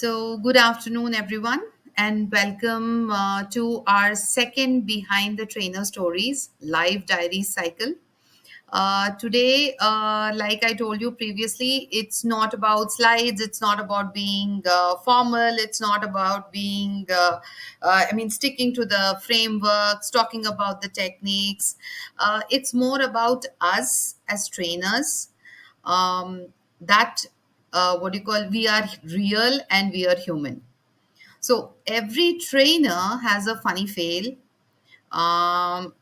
Good afternoon, everyone, and welcome to our second Behind the Trainer Stories live diary cycle. Today, like I told you previously, it's not about slides, it's not about being formal, it's not about sticking to the frameworks, talking about the techniques. It's more about us as trainers that what you call we are real and we are human. So every trainer has a funny fail.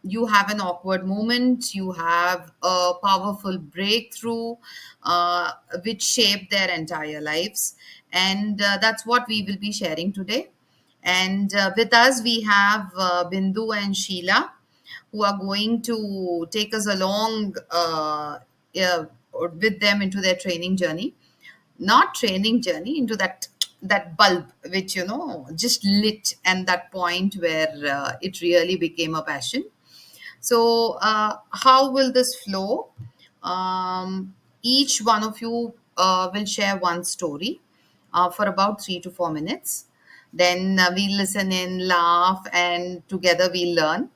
You have an awkward moment, you have a powerful breakthrough uh, which shaped their entire lives, and that's what we will be sharing today. And with us we have Bindu and Sheila, who are going to take us along with them into their training journey, not training journey, into that bulb which just lit, and that point where it really became a passion. So how will this flow? Each one of you will share one story for about 3 to 4 minutes. Then we listen in, laugh, and together we learn.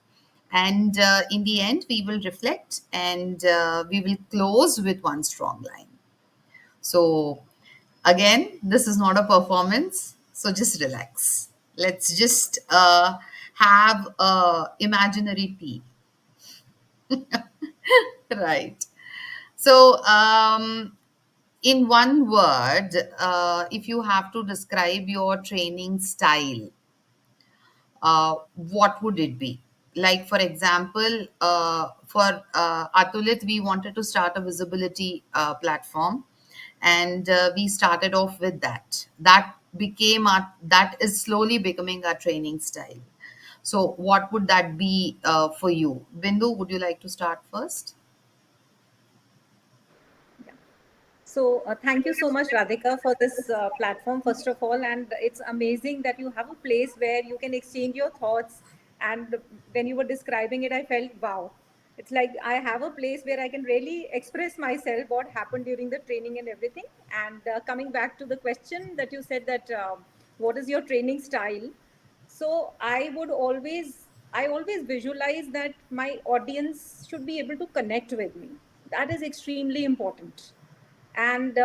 And in the end, we will reflect, and we will close with one strong line. So, again, this is not a performance, so just relax. Let's just have a imaginary tea. Right. So, in one word, if you have to describe your training style, what would it be? Like, for example, for Atulith, we wanted to start a visibility platform, and we started off with that. That is slowly becoming our training style. So, what would that be for you? Bindu, would you like to start first? Yeah. Thank you so much, Radhika, for this platform, first of all. And it's amazing that you have a place where you can exchange your thoughts. And when you were describing it, I felt, wow. It's like I have a place where I can really express myself, what happened during the training and everything. And coming back to the question that you said that what is your training style? So I always visualize that my audience should be able to connect with me. That is extremely important. And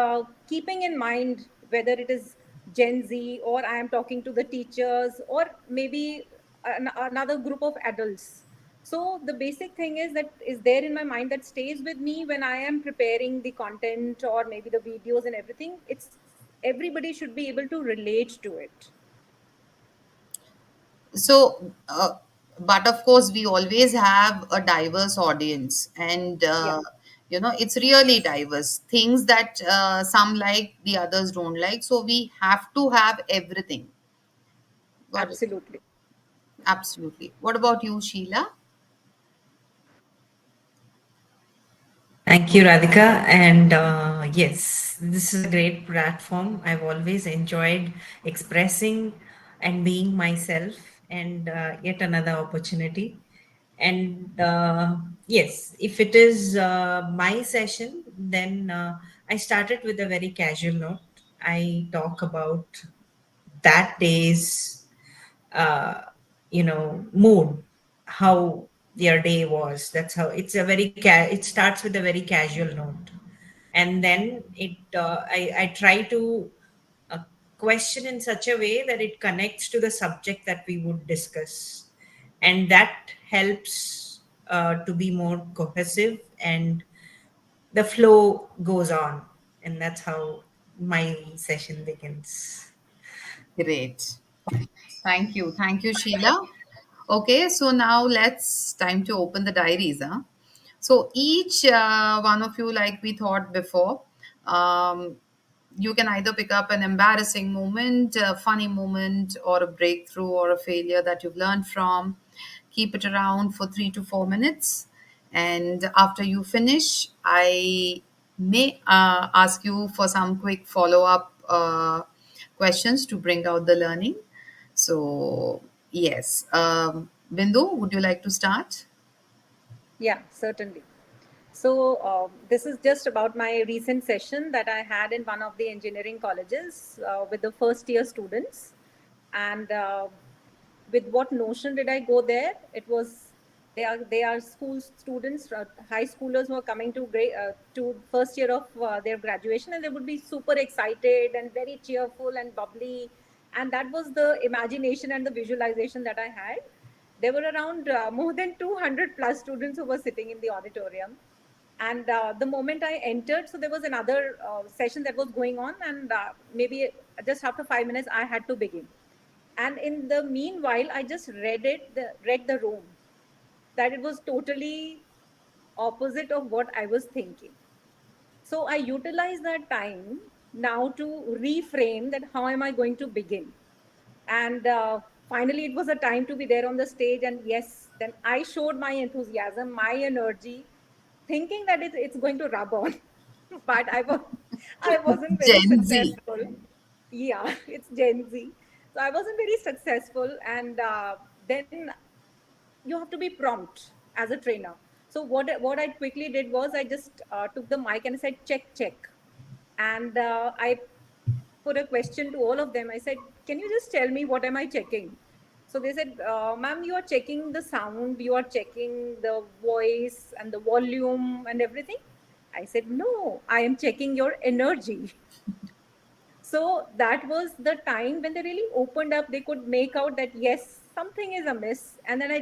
keeping in mind whether it is Gen Z or I am talking to the teachers or maybe another group of adults. So the basic thing is that is there in my mind that stays with me when I am preparing the content or maybe the videos and everything. It's everybody should be able to relate to it. So, but of course, we always have a diverse audience, and Yeah, it's really diverse. Things that some like, the others don't like. So we have to have everything. Got it? absolutely. Absolutely. What about you, Sheila? Thank you, Radhika. And yes, this is a great platform. I've always enjoyed expressing and being myself, and yet another opportunity. And yes, if it is my session, then I started with a very casual note. I talk about that day's uh, mood, how their day was. That's how it's a very it starts with a very casual note, and then I try to uh, question in such a way that it connects to the subject that we would discuss, and that helps to be more cohesive, and the flow goes on, and that's how my session begins. Great. Thank you. Thank you, Sheila. Okay, so now let's time to open the diaries. Huh? So each one of you, like we thought before, um, you can either pick up an embarrassing moment, a funny moment, or a breakthrough or a failure that you've learned from. Keep it around for 3 to 4 minutes. And after you finish, I may ask you for some quick follow up questions to bring out the learning. So, yes. Bindu, would you like to start? Yeah, certainly. So this is just about my recent session that I had in one of the engineering colleges with the first year students. And with what notion did I go there? It was they are school students, high schoolers who are coming to to first year of their graduation, and they would be super excited and very cheerful and bubbly, and that was the imagination and the visualization that I had. There were around more than 200 plus students who were sitting in the auditorium. And the moment I entered, so there was another session that was going on, and maybe just after 5 minutes, I had to begin. And in the meanwhile, I just read the room, that it was totally opposite of what I was thinking. So I utilized that time now to reframe that how am I going to begin. And finally it was a time to be there on the stage, and yes, then I showed my enthusiasm, my energy, thinking that it's going to rub on. But I wasn't very Gen Z. successful. Yeah, it's Gen Z. So I wasn't very successful, and then you have to be prompt as a trainer. So what I quickly did was I just took the mic and I said check, and I put a question to all of them. I said, can you just tell me what am I checking? So they said, ma'am, you are checking the sound, you are checking the voice and the volume and everything. I said, no, I am checking your energy. So that was the time when they really opened up. They could make out that yes, something is amiss. And then I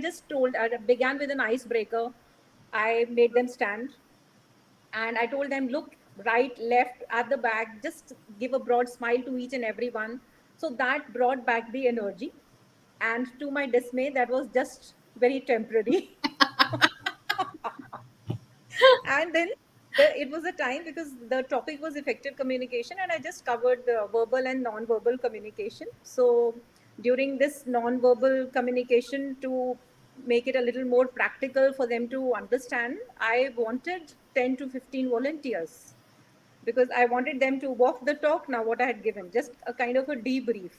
began with an icebreaker. I made them stand, and I told them, look, right, left, at the back, just give a broad smile to each and every one. So that brought back the energy. And to my dismay, that was just very temporary. And then it was a time, because the topic was effective communication, and I just covered the verbal and non-verbal communication. So during this non-verbal communication, to make it a little more practical for them to understand, I wanted 10 to 15 volunteers, because I wanted them to walk the talk now, what I had given, just a kind of a debrief.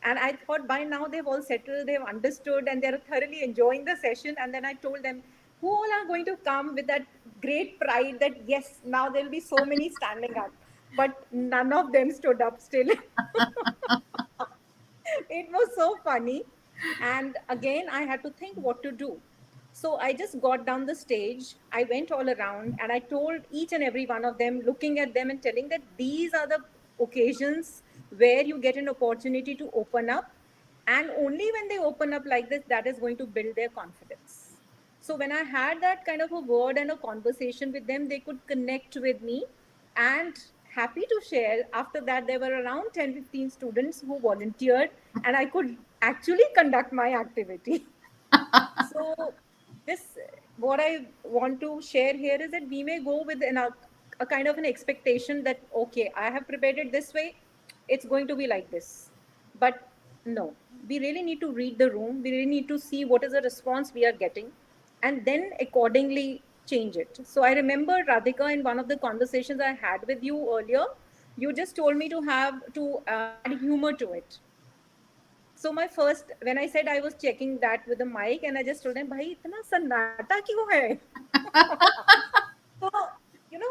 And I thought by now they've all settled, they've understood, and they're thoroughly enjoying the session. And then I told them, who all are going to come with that great pride that, yes, now there'll be so many standing up. But none of them stood up still. It was so funny. And again, I had to think what to do. So I just got down the stage, I went all around, and I told each and every one of them, looking at them and telling that these are the occasions where you get an opportunity to open up. And only when they open up like this, that is going to build their confidence. So when I had that kind of a word and a conversation with them, they could connect with me. And happy to share, after that, there were around 10-15 students who volunteered, and I could actually conduct my activity. So this, what I want to share here is that we may go with a kind of an expectation that, okay, I have prepared it this way, it's going to be like this. But no, we really need to read the room. We really need to see what is the response we are getting, and then accordingly change it. So I remember, Radhika, in one of the conversations I had with you earlier, you just told me to add humor to it. So my first, when I said I was checking that with the mic, and I just told them, "Bhai, itna sannata kyun hai?" So,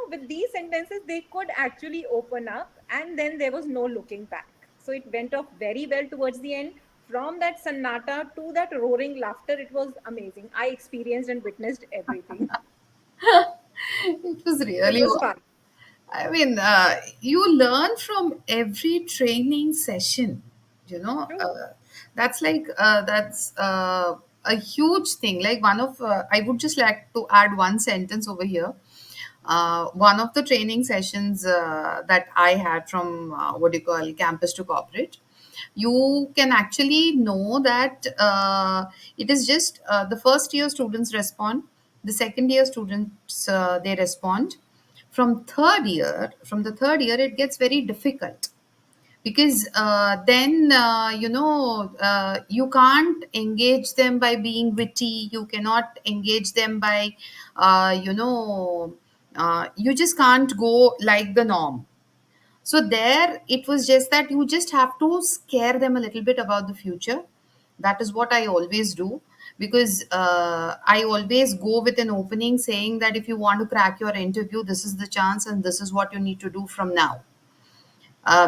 with these sentences, they could actually open up, and then there was no looking back. So it went off very well towards the end. From that sannata to that roaring laughter, it was amazing. I experienced and witnessed everything. It was So it really, was fun. I mean, you learn from every training session, you know. True. That's a huge thing. Like I would just like to add one sentence over here. One of the training sessions that I had from what do you call campus to corporate, you can actually know that it is just the first year students respond, the second year students they respond. From the third year, it gets very difficult because then you can't engage them by being witty, you cannot engage them by you just can't go like the norm. So there it was just that you just have to scare them a little bit about the future, That is what I always do, because I always go with an opening saying that if you want to crack your interview, this is the chance and this is what you need to do from now.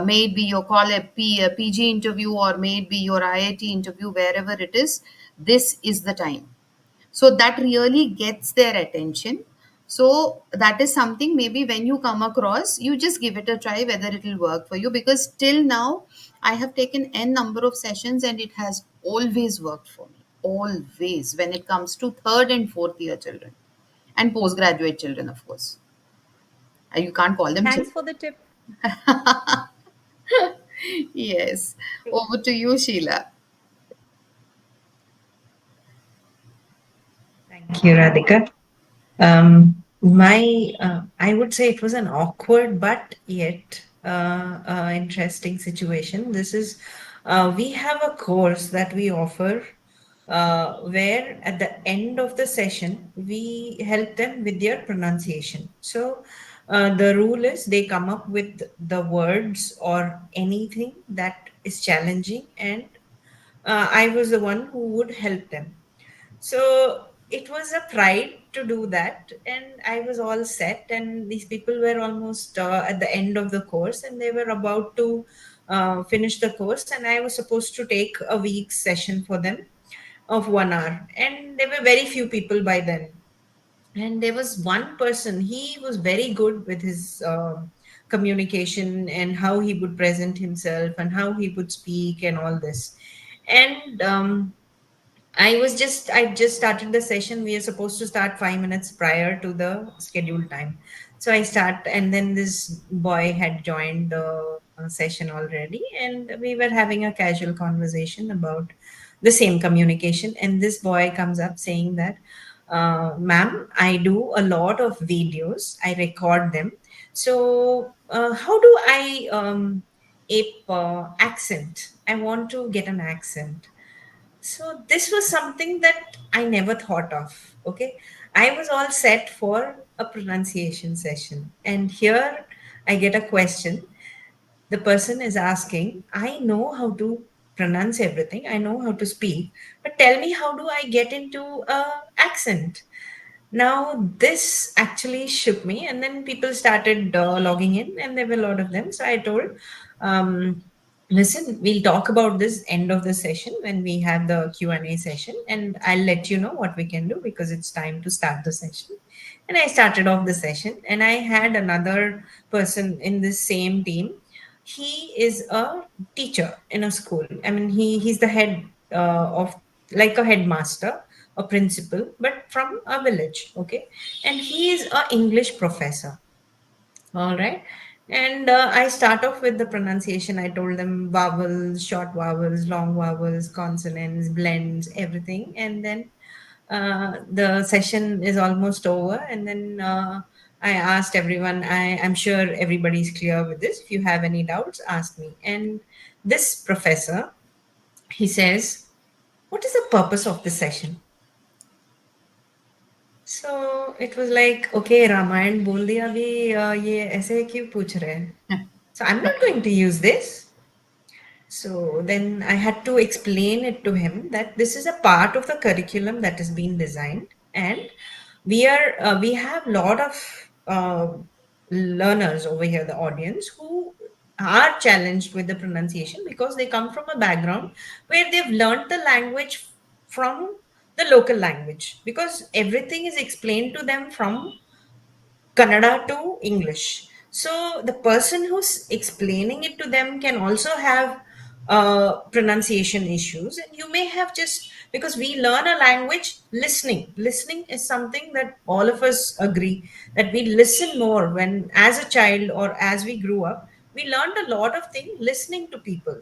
May it be your a PG interview, or may it be your IIT interview, wherever it is, this is the time. So that really gets their attention. So that is something, maybe when you come across, you just give it a try whether it will work for you, because till now I have taken n number of sessions and it has always worked for me, always, when it comes to third and fourth year children and postgraduate children, of course. You can't call them Thanks children. for the tip. Yes. Over to you, Sheila. Thank you, Radhika. I would say it was an awkward but yet interesting situation. We have a course that we offer where at the end of the session, we help them with their pronunciation. So the rule is they come up with the words or anything that is challenging, and I was the one who would help them. So it was a pride to do that, and I was all set. And these people were almost at the end of the course, and they were about to finish the course. And I was supposed to take a week's session for them of 1 hour, and there were very few people by then. And there was one person, he was very good with his communication and how he would present himself and how he would speak and all this. And I just started the session. We are supposed to start 5 minutes prior to the scheduled time. So I start, and then this boy had joined the session already, and we were having a casual conversation about the same communication. And this boy comes up saying that, ma'am, I do a lot of videos, I record them. So, how do I ape accent? I want to get an accent. So this was something that I never thought of. Okay. I was all set for a pronunciation session. And here I get a question. The person is asking, I know how to pronounce everything, I know how to speak, but tell me, how do I get into a accent? Now, this actually shook me, and then people started logging in, and there were a lot of them. So I told, um, listen, we'll talk about this end of the session when we have the Q&A session, and I'll let you know what we can do because it's time to start the session. And I started off the session, and I had another person in this same team. He is a teacher in a school. I mean, he's the head of, like a headmaster, a principal, but from a village. Okay, and he is a English professor. All right. And I start off with the pronunciation. I told them vowels, short vowels, long vowels, consonants, blends, everything. And then the session is almost over. And then I asked everyone, I'm sure everybody's clear with this. If you have any doubts, ask me. And this professor, he says, what is the purpose of the session? So it was like, okay, Ramayan बोल दिया अभी ये ऐसे क्यों पूछ रहे हैं? So I'm not going to use this. So then I had to explain it to him that this is a part of the curriculum that has been designed, and we have a lot of learners over here, the audience, who are challenged with the pronunciation because they come from a background where they've learned the language from the local language, because everything is explained to them from Kannada to English. So the person who's explaining it to them can also have pronunciation issues, and you may have just, because we learn a language listening. Listening is something that all of us agree that we listen more when, as a child or as we grew up, we learned a lot of things listening to people.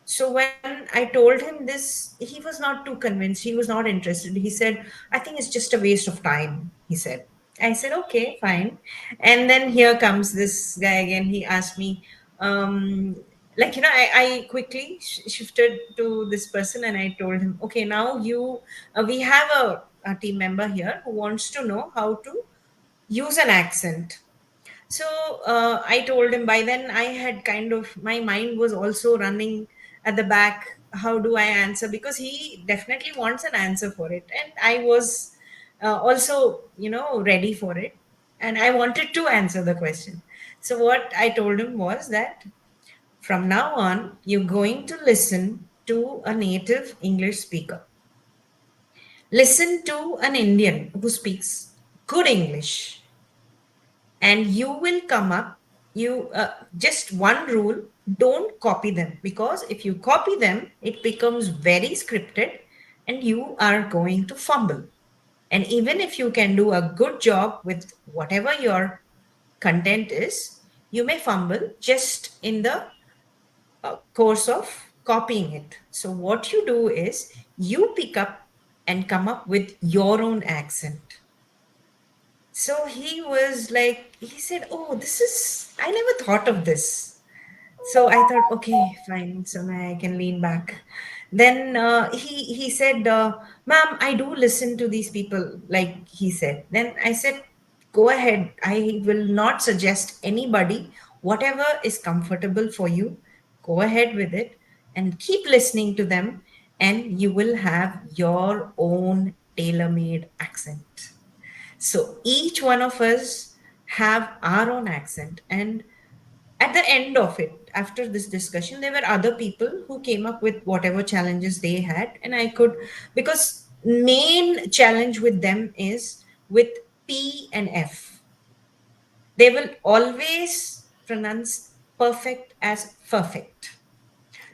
So when I told him this, he was not too convinced. He was not interested. He said, I think it's just a waste of time, he said. I said, okay, fine. And then here comes this guy again. He asked me, I quickly shifted to this person and I told him, okay, now we have a team member here who wants to know how to use an accent. So I told him. By then I had kind of, my mind was also running at the back. how do I answer, because he definitely wants an answer for it, and I was also, ready for it, and I wanted to answer the question. So what I told him was that from now on, you're going to listen to a native English speaker. Listen to an Indian who speaks good English, and you will come up. You just one rule: don't copy them, because if you copy them, it becomes very scripted, and you are going to fumble. And even if you can do a good job with whatever your content is, you may fumble just in the course of copying it. So, what you do is you pick up and come up with your own accent. So he was like, he said, "Oh, this is, I never thought of this." So I thought, okay, fine. So now I can lean back. Then he said, "Ma'am, I do listen to these people," like he said. Then I said, "Go ahead. I will not suggest anybody. Whatever is comfortable for you, go ahead with it and keep listening to them, and you will have your own tailor-made accent." So each one of us have our own accent. And at the end of it, after this discussion, there were other people who came up with whatever challenges they had. And I could, because main challenge with them is with P and F. They will always pronounce perfect as perfect.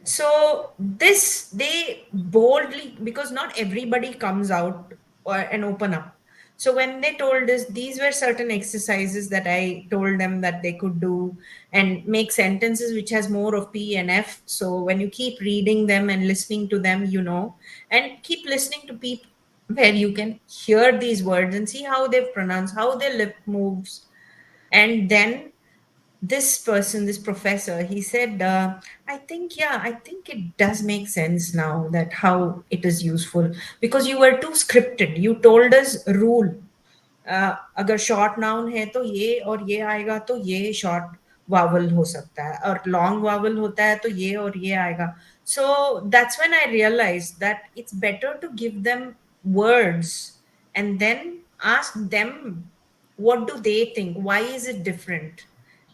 So this they boldly, because not everybody comes out and open up. So when they told us, these were certain exercises that I told them that they could do, and make sentences which has more of P and F. So when you keep reading them and listening to them, and keep listening to people where you can hear these words and see how they pronounce, how their lip moves. And then this person, this professor, he said, I think it does make sense now that how it is useful, because you were too scripted. You told us rule, अगर short noun है तो ये और ये आएगा, तो ये short vowel हो सकता है, और लॉन्ग वावल होता है तो ये और ये आएगा. So that's when I realized that it's better to give them words and then ask them, what do they think, why is it different?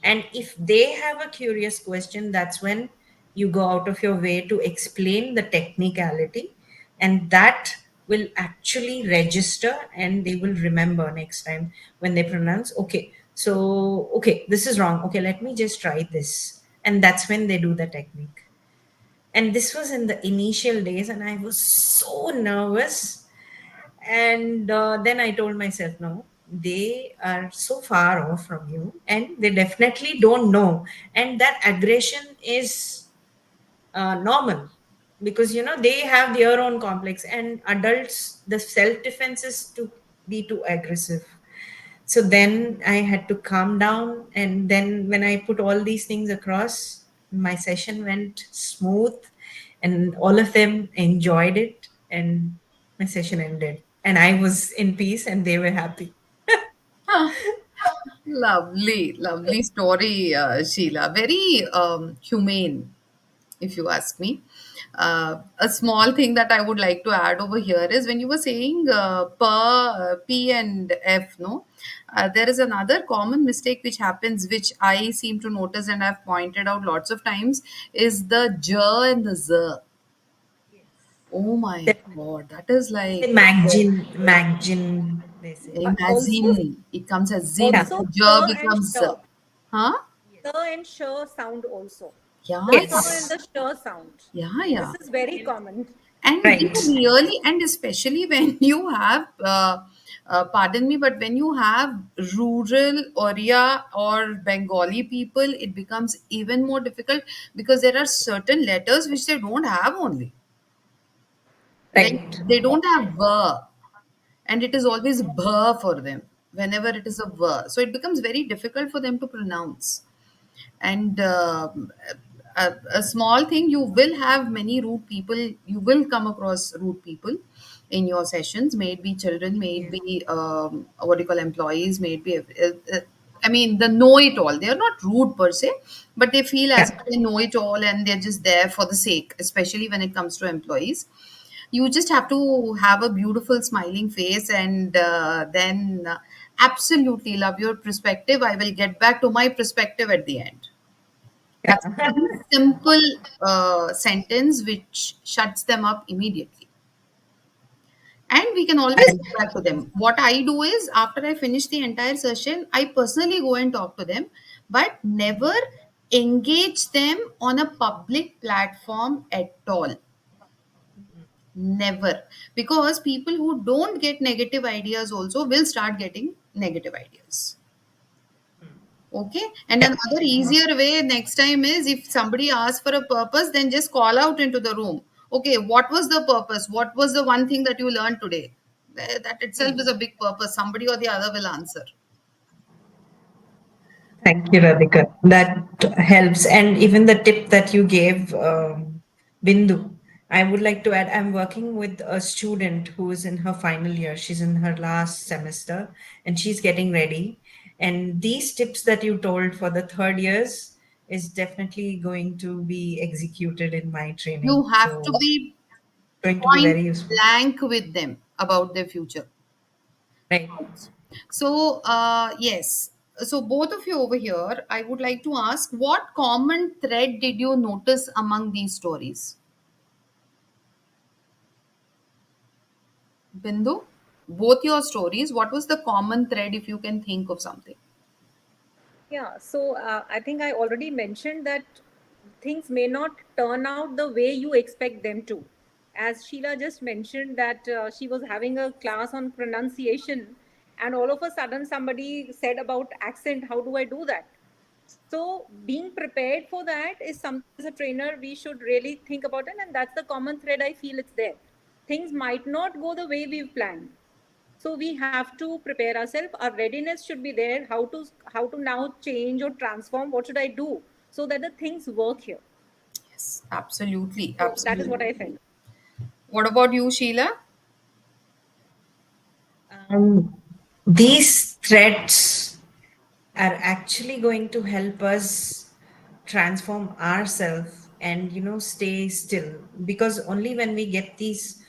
And if they have a curious question, that's when you go out of your way to explain the technicality, and that will actually register, and they will remember next time when they pronounce, okay, so, okay, this is wrong. Okay, let me just try this. And that's when they do the technique. And this was in the initial days, and I was so nervous. And then I told myself, no, they are so far off from you, and they definitely don't know. And that aggression is normal, because they have their own complex, and adults, the self defense is to be too aggressive. So then I had to calm down, and then when I put all these things across, my session went smooth, and all of them enjoyed it, and my session ended, and I was in peace and they were happy. Lovely, lovely story, Sheila. Very humane, if you ask me. A small thing that I would like to add over here is when you were saying P and F, no, there is another common mistake which happens, which I seem to notice and I've pointed out lots of times, is the J and the Z. Oh my Definitely. God, that is They say like, Maggin, they say. Also, imagine it comes as Zin, Yeah. also J the and becomes Z. sh. Huh? Yes. The and sh sound also. The Yeah, sh yeah, and Yes. the sh sound. yeah, This yeah. is very common. And Right. really, and especially when you have, pardon me, but when you have rural Oriya or Bengali people, it becomes even more difficult because there are certain letters which they don't have only. Like Right. they don't have v, and it is always bh for them whenever it is a v. So it becomes very difficult for them to pronounce. And a small thing, you will have many rude people, you will come across rude people in your sessions, may it be children, may it Yes. be what do you call, employees, may it be I mean, the know it all. They're not rude per se, but they feel as if Yeah. they know it all and they're just there for the sake, especially when it comes to employees. You just have to have a beautiful smiling face, and then absolutely love your perspective. I will get back to my perspective at the end. That's a Yeah. very simple sentence which shuts them up immediately. And we can always I, get back to them. What I do is, after I finish the entire session, I personally go and talk to them, but never engage them on a public platform at all. Never. Because people who don't get negative ideas also will start getting negative ideas. Okay. And yeah. another easier way next time is, if somebody asks for a purpose, then just call out into the room. Okay, what was the purpose? What was the one thing that you learned today? That itself is a big purpose. Somebody or the other will answer. Thank you, Radhika. That helps. And even the tip that you gave, Bindu, I would like to add, I'm working with a student who is in her final year. She's in her last semester and she's getting ready. And these tips that you told for the third years is definitely going to be executed in my training. You have to So be going to be point very useful. blank with them about their future. Right. So, yes. So, both of you over here, I would like to ask, what common thread did you notice among these stories? Bindu, both your stories, what was the common thread, if you can think of something? Yeah, so I think I already mentioned that things may not turn out the way you expect them to. As Sheila just mentioned, that she was having a class on pronunciation, and all of a sudden somebody said about accent, how do I do that? So, being prepared for that is something as a trainer we should really think about it, and that's the common thread I feel it's there. Things might not go the way we've planned, so we have to prepare ourselves. Our readiness should be there. How to now change or transform, what should I do so that the things work here. Yes, absolutely, So that is what I absolutely. felt. What about you, Sheila? Um, these threats are actually going to help us transform ourselves and stay still, because only when we get these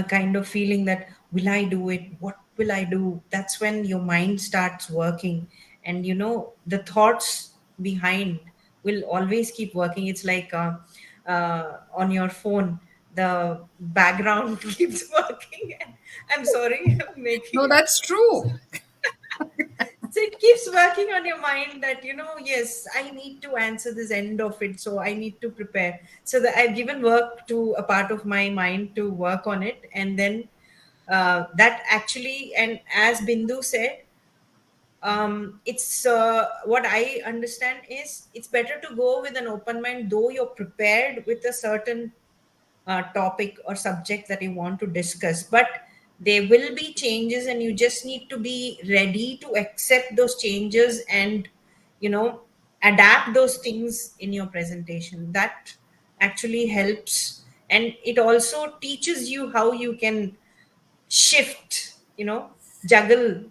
kind of feeling that will I do it, what will I do, that's when your mind starts working. And the thoughts behind will always keep working. It's like on your phone, the background keeps working. I'm sorry, I'm No, making that's true. so it keeps working on your mind that yes, I need to answer this end of it, so I need to prepare. So that I've given work to a part of my mind to work on it. And then that actually, and as Bindu said, it's what I understand is it's better to go with an open mind, though you're prepared with a certain topic or subject that you want to discuss, but there will be changes and you just need to be ready to accept those changes and you know adapt those things in your presentation. That actually helps, and it also teaches you how you can shift, juggle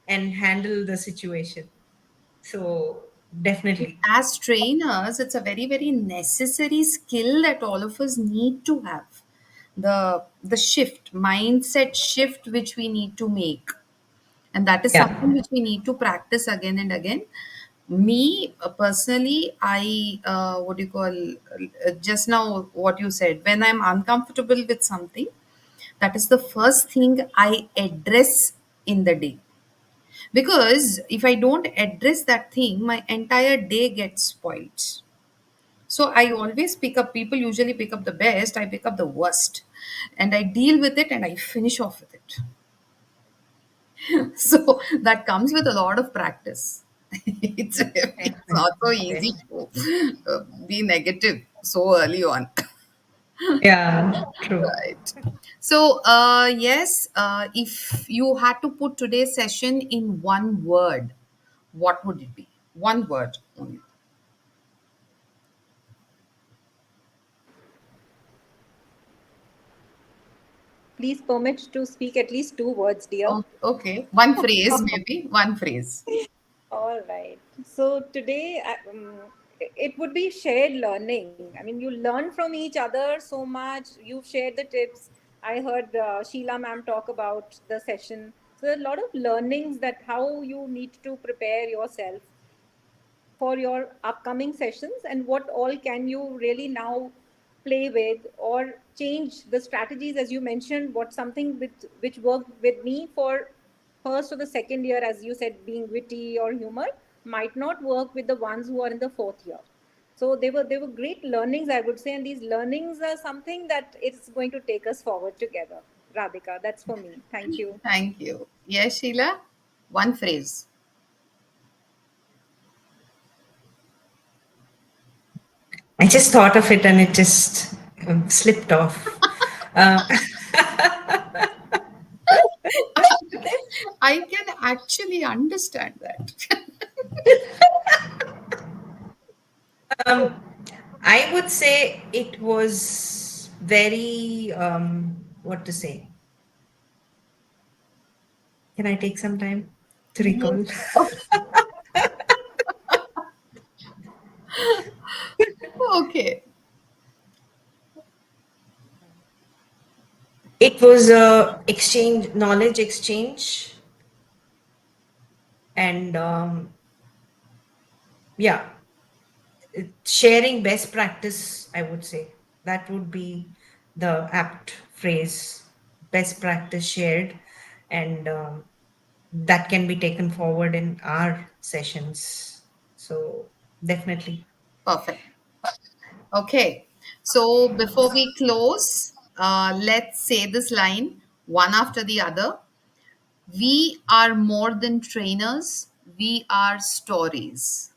and handle the situation. So definitely. As trainers, it's a very, very necessary skill that all of us need to have. The shift, mindset shift, which we need to make. And that is something Yeah. which we need to practice again and again. Me personally, I what do you call, just now what you said, when I'm uncomfortable with something, that is the first thing I address in the day. Because if I don't address that thing, my entire day gets spoiled. So I always pick up, people usually pick up the best, I pick up the worst. And I deal with it and I finish off with it. So that comes with a lot of practice. It's not so easy Exactly. to be negative so early on. Yeah, true. Right. So, yes, if you had to put today's session in one word, what would it be? One word only. Please permit to speak at least two words, dear. Oh, okay. One phrase, maybe. One phrase. All right. So today, it would be shared learning. I mean, you learn from each other so much. You've shared the tips. I heard Sheila ma'am talk about the session. So there are a lot of learnings that how you need to prepare yourself for your upcoming sessions, and what all can you really now play with or change the strategies, as you mentioned, what something which worked with me for first or the second year, as you said, being witty or humor, might not work with the ones who are in the fourth year. So they were great learnings, I would say, and these learnings are something that it's going to take us forward together. Radhika, that's for me. Thank you. Thank you. Yes, Sheila? One phrase. I just thought of it and it just slipped off. Uh, I can actually understand that. um, I would say it was very, what to say? Can I take some time to recall? Yes. Okay. It was a exchange, knowledge exchange, and yeah, sharing best practice, I would say. That would be the apt phrase, best practice shared, and that can be taken forward in our sessions. So definitely. Perfect. Okay. So before we close, let's say this line one after the other. We are more than trainers, we are stories.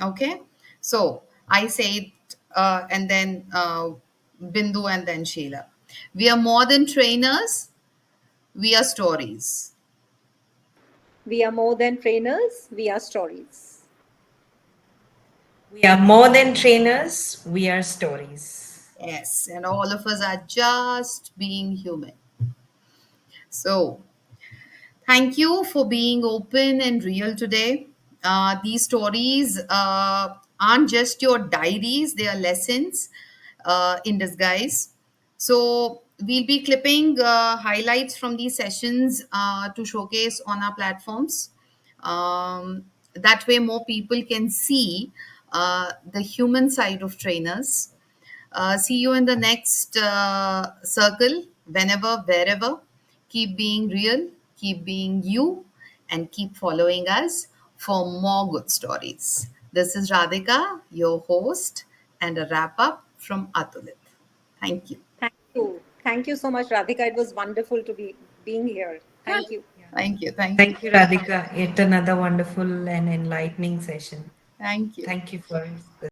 Okay. So I say it, and then Bindu and then Sheila. We are more than trainers, we are stories. We are more than trainers, we are stories. We are more than trainers, we are stories. Yes. And all of us are just being human. So thank you for being open and real today. These stories aren't just your diaries, they are lessons in disguise. So, we'll be clipping highlights from these sessions to showcase on our platforms. That way, more people can see the human side of trainers. See you in the next circle, whenever, wherever. Keep being real, keep being you, and keep following us for more good stories. This is Radhika, your host, and a wrap up from Atulith. Thank you. Thank you. Thank you so much, Radhika. It was wonderful to be being here. Thank you. Thank you. Thank you. Thank you, Radhika. Yet another wonderful and enlightening session. Thank you. Thank you for this.